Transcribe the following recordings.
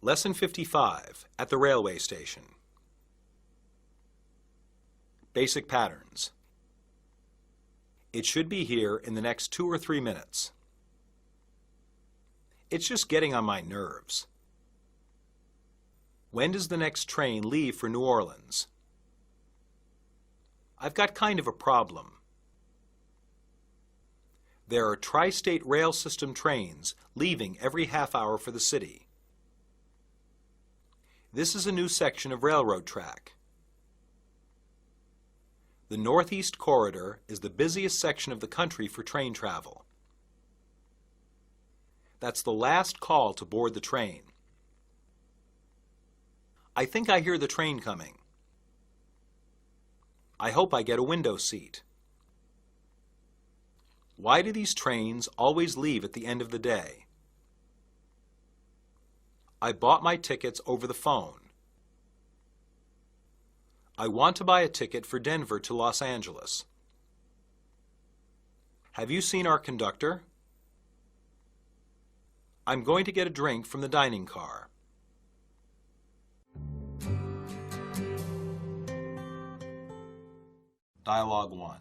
Lesson 55, at the railway station. Basic patterns. It should be here in the next 2 or 3 minutes. It's just getting on my nerves. When does the next train leave for New Orleans? I've got kind of a problem. There are tri-state rail system trains leaving every half hour for the city. This is a new section of railroad track. The Northeast Corridor is the busiest section of the country for train travel. That's the last call to board the train. I think I hear the train coming. I hope I get a window seat. Why do these trains always leave at the end of the day? I bought my tickets over the phone. I want to buy a ticket for Denver to Los Angeles. Have you seen our conductor? I'm going to get a drink from the dining car. Dialogue 1.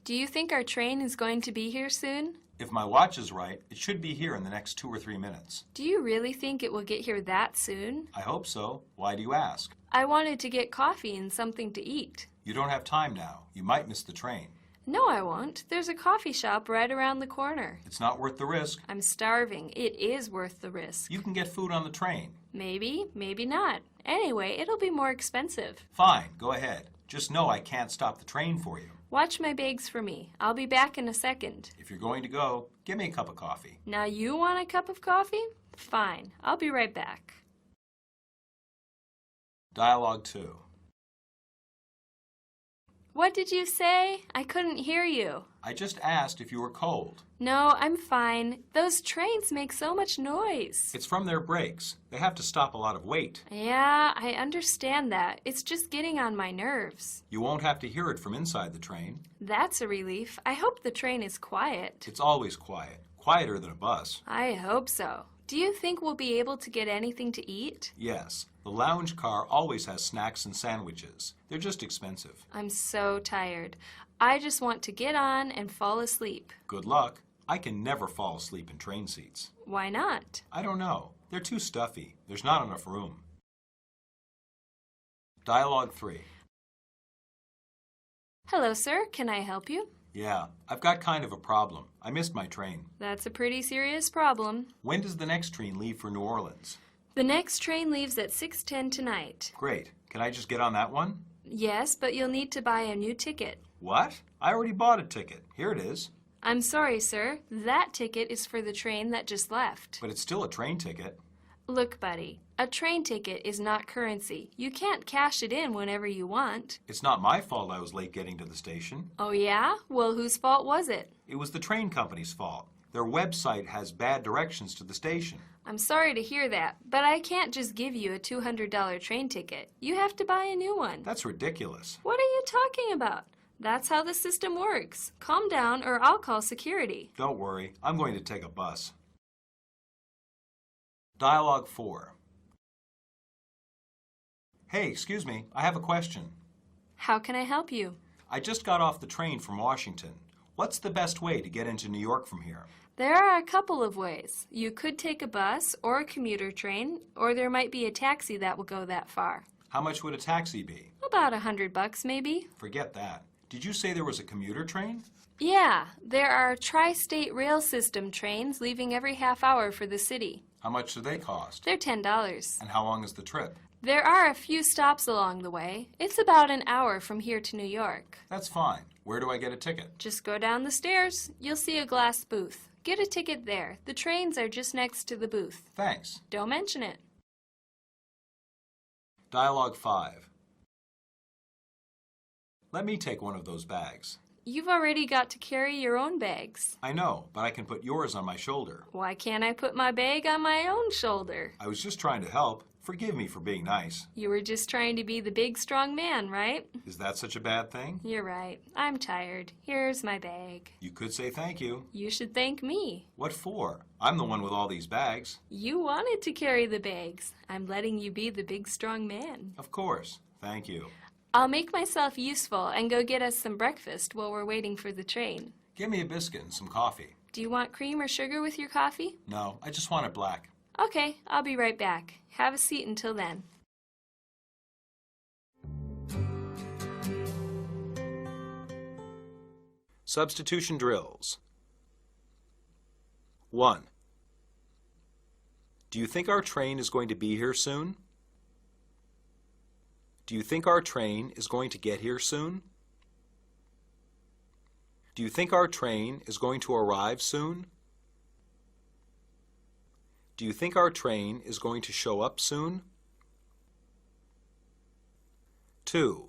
Do you think our train is going to be here soon? If my watch is right, it should be here in the next 2 or 3 minutes. Do you really think it will get here that soon? I hope so. Why do you ask? I wanted to get coffee and something to eat. You don't have time now. You might miss the train. No, I won't. There's a coffee shop right around the corner. It's not worth the risk. I'm starving. It is worth the risk. You can get food on the train. Maybe, maybe not. Anyway, it'll be more expensive. Fine, go ahead. Just know I can't stop the train for you. Watch my bags for me. I'll be back in a second. If you're going to go, give me a cup of coffee. Now you want a cup of coffee? Fine. I'll be right back. Dialogue 2. What did you say? I couldn't hear you. I just asked if you were cold. No, I'm fine. Those trains make so much noise. It's from their brakes. They have to stop a lot of weight. Yeah, I understand that. It's just getting on my nerves. You won't have to hear it from inside the train. That's a relief. I hope the train is quiet. It's always quiet. Quieter than a bus. I hope so. Do you think we'll be able to get anything to eat? Yes. The lounge car always has snacks and sandwiches. They're just expensive. I'm so tired. I just want to get on and fall asleep. Good luck. I can never fall asleep in train seats. Why not? I don't know. They're too stuffy. There's not enough room. Dialogue 3. Hello, sir. Can I help you? Yeah, I've got kind of a problem. I missed my train. That's a pretty serious problem. When does the next train leave for New Orleans? The next train leaves at 6:10 tonight. Great. Can I just get on that one? Yes, but you'll need to buy a new ticket. What? I already bought a ticket. Here it is. I'm sorry, sir. That ticket is for the train that just left. But it's still a train ticket. Look, buddy, a train ticket is not currency. You can't cash it in whenever you want. It's not my fault I was late getting to the station. Oh, yeah? Well, whose fault was it? It was the train company's fault. Their website has bad directions to the station. I'm sorry to hear that, but I can't just give you a $200 train ticket. You have to buy a new one. That's ridiculous. What are you talking about? That's how the system works. Calm down or I'll call security. Don't worry. I'm going to take a bus. Dialogue 4. Hey, excuse me. I have a question. How can I help you? I just got off the train from Washington. What's the best way to get into New York from here? There are a couple of ways. You could take a bus or a commuter train, or there might be a taxi that will go that far. How much would a taxi be? About $100 maybe. Forget that. Did you say there was a commuter train? Yeah, there are tri-state rail system trains leaving every half hour for the city. How much do they cost? They're $10. And how long is the trip? There are a few stops along the way. It's about an hour from here to New York. That's fine. Where do I get a ticket? Just go down the stairs. You'll see a glass booth. Get a ticket there. The trains are just next to the booth. Thanks. Don't mention it. Dialogue 5. Let me take one of those bags. You've already got to carry your own bags. I know, but I can put yours on my shoulder. Why can't I put my bag on my own shoulder? I was just trying to help. Forgive me for being nice. You were just trying to be the big, strong man, right? Is that such a bad thing? You're right. I'm tired. Here's my bag. You could say thank you. You should thank me. What for? I'm the one with all these bags. You wanted to carry the bags. I'm letting you be the big, strong man. Of course. Thank you. I'll make myself useful and go get us some breakfast while we're waiting for the train. Give me a biscuit and some coffee. Do you want cream or sugar with your coffee? No, I just want it black. Okay, I'll be right back. Have a seat until then. Substitution drills. 1. Do you think our train is going to be here soon? Do you think our train is going to get here soon? Do you think our train is going to arrive soon? Do you think our train is going to show up soon? 2.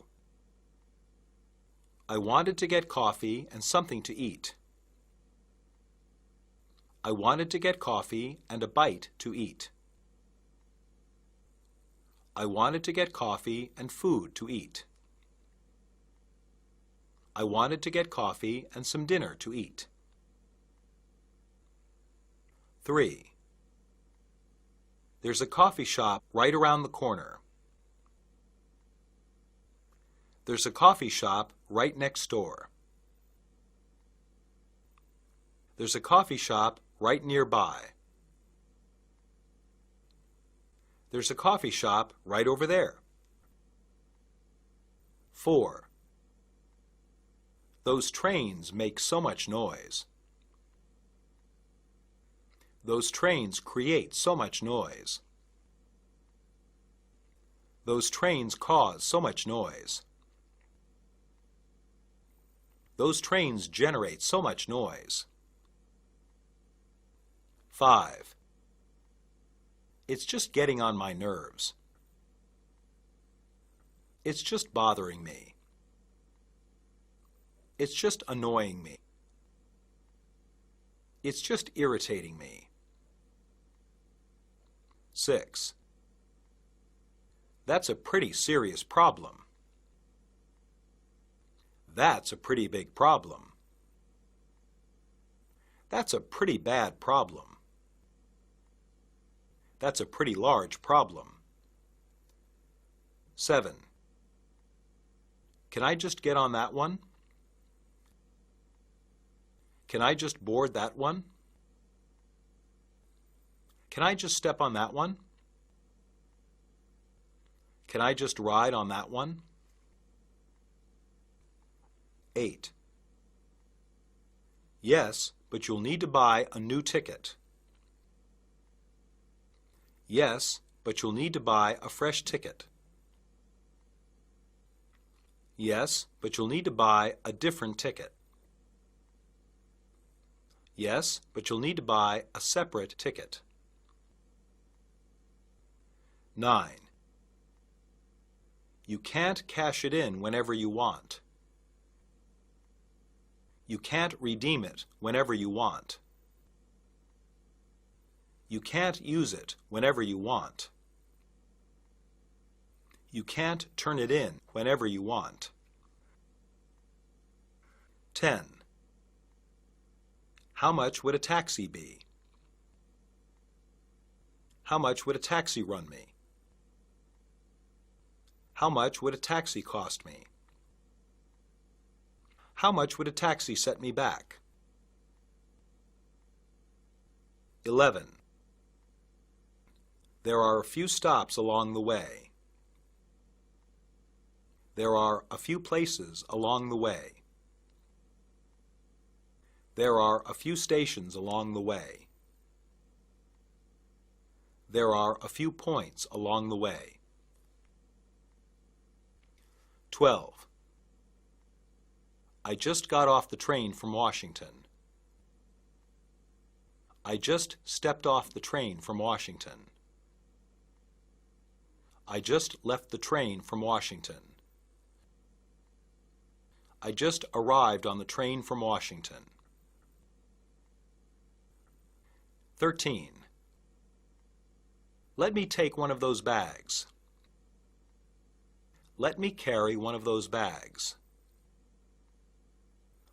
I wanted to get coffee and something to eat. I wanted to get coffee and a bite to eat. I wanted to get coffee and food to eat. I wanted to get coffee and some dinner to eat. 3. There's a coffee shop right around the corner. There's a coffee shop right next door. There's a coffee shop right nearby. There's a coffee shop right over there. 4. Those trains make so much noise. Those trains create so much noise. Those trains cause so much noise. Those trains generate so much noise. 5. It's just getting on my nerves. It's just bothering me. It's just annoying me. It's just irritating me. 6. That's a pretty serious problem. That's a pretty big problem. That's a pretty bad problem. That's a pretty large problem. 7. Can I just get on that one? Can I just board that one? Can I just step on that one? Can I just ride on that one? 8. Yes, but you'll need to buy a new ticket. Yes, but you'll need to buy a fresh ticket. Yes, but you'll need to buy a different ticket. Yes, but you'll need to buy a separate ticket. 9. You can't cash it in whenever you want. You can't redeem it whenever you want. You can't use it whenever you want. You can't turn it in whenever you want. 10. How much would a taxi be? How much would a taxi run me? How much would a taxi cost me? How much would a taxi set me back? 11. There are a few stops along the way. There are a few places along the way. There are a few stations along the way. There are a few points along the way. 12. I just got off the train from Washington. I just stepped off the train from Washington. I just left the train from Washington. I just arrived on the train from Washington. 13. Let me take one of those bags. Let me carry one of those bags.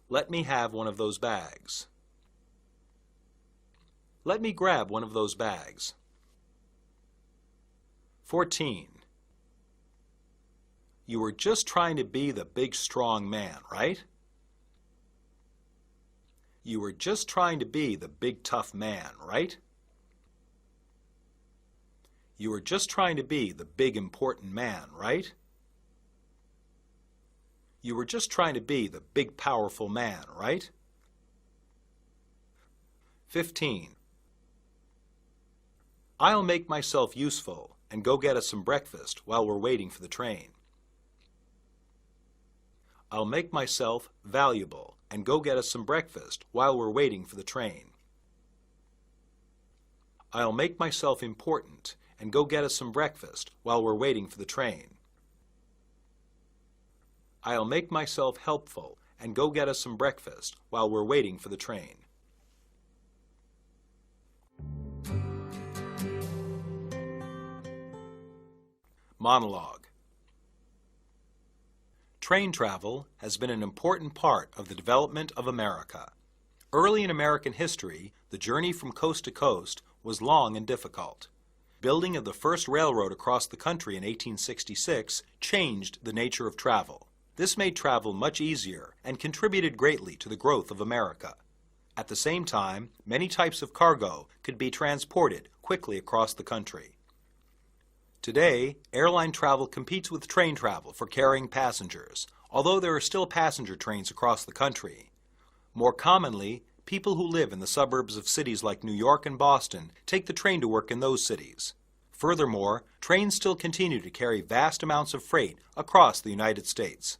Let me have one of those bags. Let me grab one of those bags. 14. You were just trying to be the big, strong man, right? You were just trying to be the big, tough man, right? You were just trying to be the big, important man, right? You were just trying to be the big, powerful man, right? 15. I'll make myself useful and go get us some breakfast while we're waiting for the train. I'll make myself valuable and go get us some breakfast while we're waiting for the train. I'll make myself important and go get us some breakfast while we're waiting for the train. I'll make myself helpful and go get us some breakfast while we're waiting for the train. Monologue. Train travel has been an important part of the development of America. Early in American history, the journey from coast to coast was long and difficult. Building of the first railroad across the country in 1866 changed the nature of travel. This made travel much easier and contributed greatly to the growth of America. At the same time, many types of cargo could be transported quickly across the country. Today, airline travel competes with train travel for carrying passengers, although there are still passenger trains across the country. More commonly, people who live in the suburbs of cities like New York and Boston take the train to work in those cities. Furthermore, trains still continue to carry vast amounts of freight across the United States.